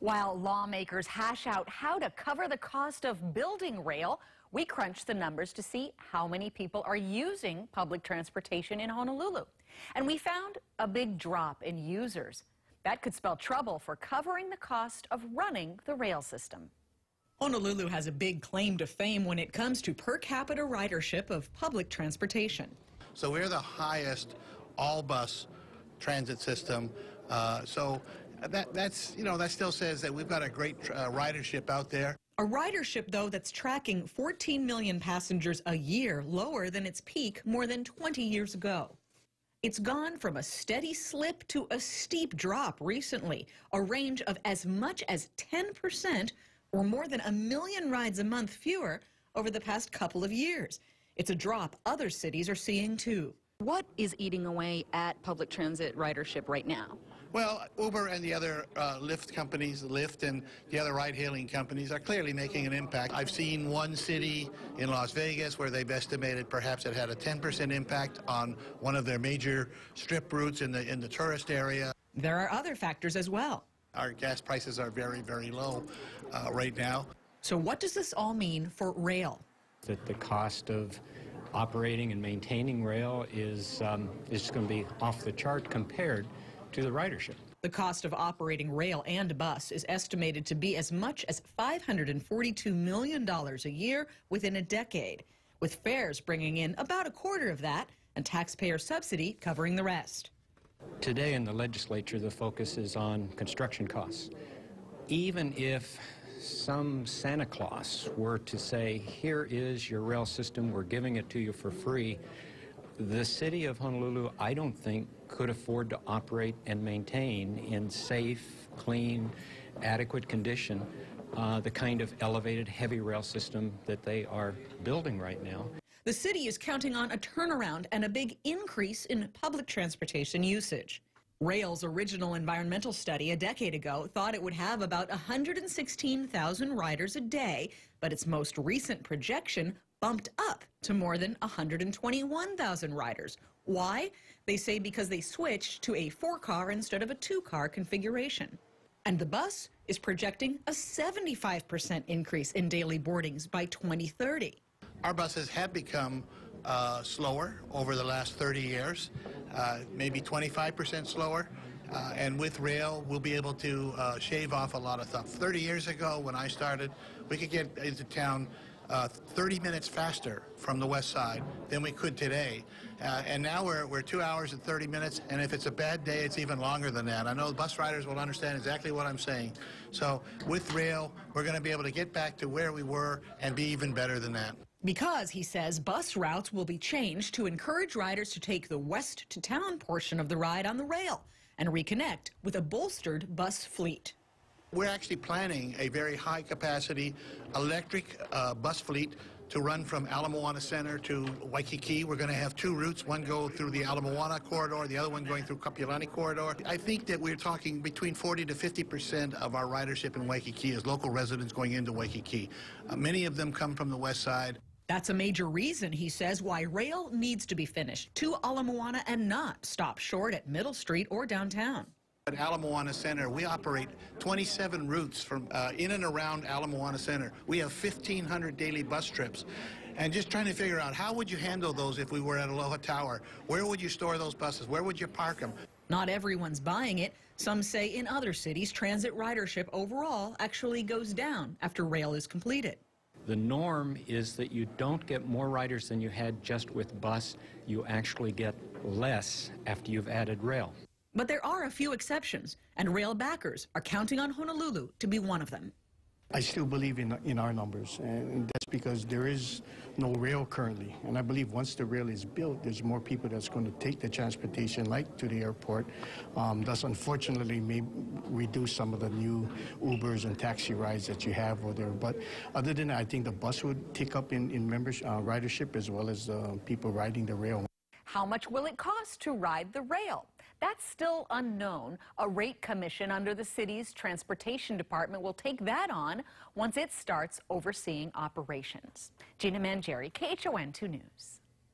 While lawmakers hash out how to cover the cost of building rail, we crunched the numbers to see how many people are using public transportation in Honolulu. And we found a big drop in users. That could spell trouble for covering the cost of running the rail system. Honolulu has a big claim to fame when it comes to per capita ridership of public transportation. So we're the highest all-bus transit system. So that still says that we've got a great ridership out there. A ridership, though, that's tracking 14 million passengers a year, lower than its peak more than 20 years ago. It's gone from a steady slip to a steep drop recently, a range of as much as 10% or more than 1 million rides a month fewer over the past couple of years. It's a drop other cities are seeing, too. What is eating away at public transit ridership right now? Well, Uber and the other Lyft companies, Lyft and the other ride-hailing companies are clearly making an impact. I've seen one city in Las Vegas where they've estimated perhaps it had a 10% impact on one of their major strip routes in the tourist area. There are other factors as well. Our gas prices are very, very low right now. So what does this all mean for rail? That the cost of operating and maintaining rail is going to be off the chart compared to the ridership. The cost of operating rail and bus is estimated to be as much as $542 million a year within a decade, with fares bringing in about a quarter of that and taxpayer subsidy covering the rest. Today in the legislature, the focus is on construction costs. Even if some Santa Claus were to say, here is your rail system, we're giving it to you for free, the city of Honolulu, I don't think, could afford to operate and maintain in safe, clean, adequate condition the kind of elevated heavy rail system that they are building right now. The city is counting on a turnaround and a big increase in public transportation usage. Rail's original environmental study a decade ago thought it would have about 116,000 riders a day, but its most recent projection bumped up to more than 121,000 riders. Why? They say because they switched to a 4-car instead of a 2-car configuration. And the bus is projecting a 75% increase in daily boardings by 2030. Our buses have become slower over the last 30 years, maybe 25% slower. And with rail, we'll be able to shave off a lot of stuff. 30 years ago, when I started, we could get into town 30 minutes faster from the west side than we could today. And now we're 2 hours and 30 minutes, and if it's a bad day, it's even longer than that. I know bus riders will understand exactly what I'm saying. So with rail, we're going to be able to get back to where we were and be even better than that. Because, he says, bus routes will be changed to encourage riders to take the west to town portion of the ride on the rail and reconnect with a bolstered bus fleet. We're actually planning a very high-capacity electric bus fleet to run from Ala Moana Center to Waikiki. We're going to have 2 routes, one go through the Ala Moana corridor, the other one going through Kapiolani corridor. I think that we're talking between 40 to 50% of our ridership in Waikiki is local residents going into Waikiki. Many of them come from the west side. That's a major reason, he says, why rail needs to be finished to Ala Moana and not stop short at Middle Street or downtown. At Ala Moana Center, we operate 27 routes from in and around Ala Moana Center. We have 1,500 daily bus trips. And just trying to figure out, how would you handle those if we were at Aloha Tower? Where would you store those buses? Where would you park them? Not everyone's buying it. Some say in other cities, transit ridership overall actually goes down after rail is completed. The norm is that you don't get more riders than you had just with bus. You actually get less after you've added rail. But there are a few exceptions, and rail backers are counting on Honolulu to be one of them. I still believe in our numbers, and that's because there is no rail currently. And I believe once the rail is built, there's more people that's going to take the transportation, like to the airport. Thus, unfortunately, may reduce some of the new Ubers and taxi rides that you have over there. But other than that, I think the bus would take up in membership, ridership, as well as people riding the rail. How much will it cost to ride the rail? That's still unknown. A rate commission under the city's transportation department will take that on once it starts overseeing operations. Gina Mangieri, KHON 2 News.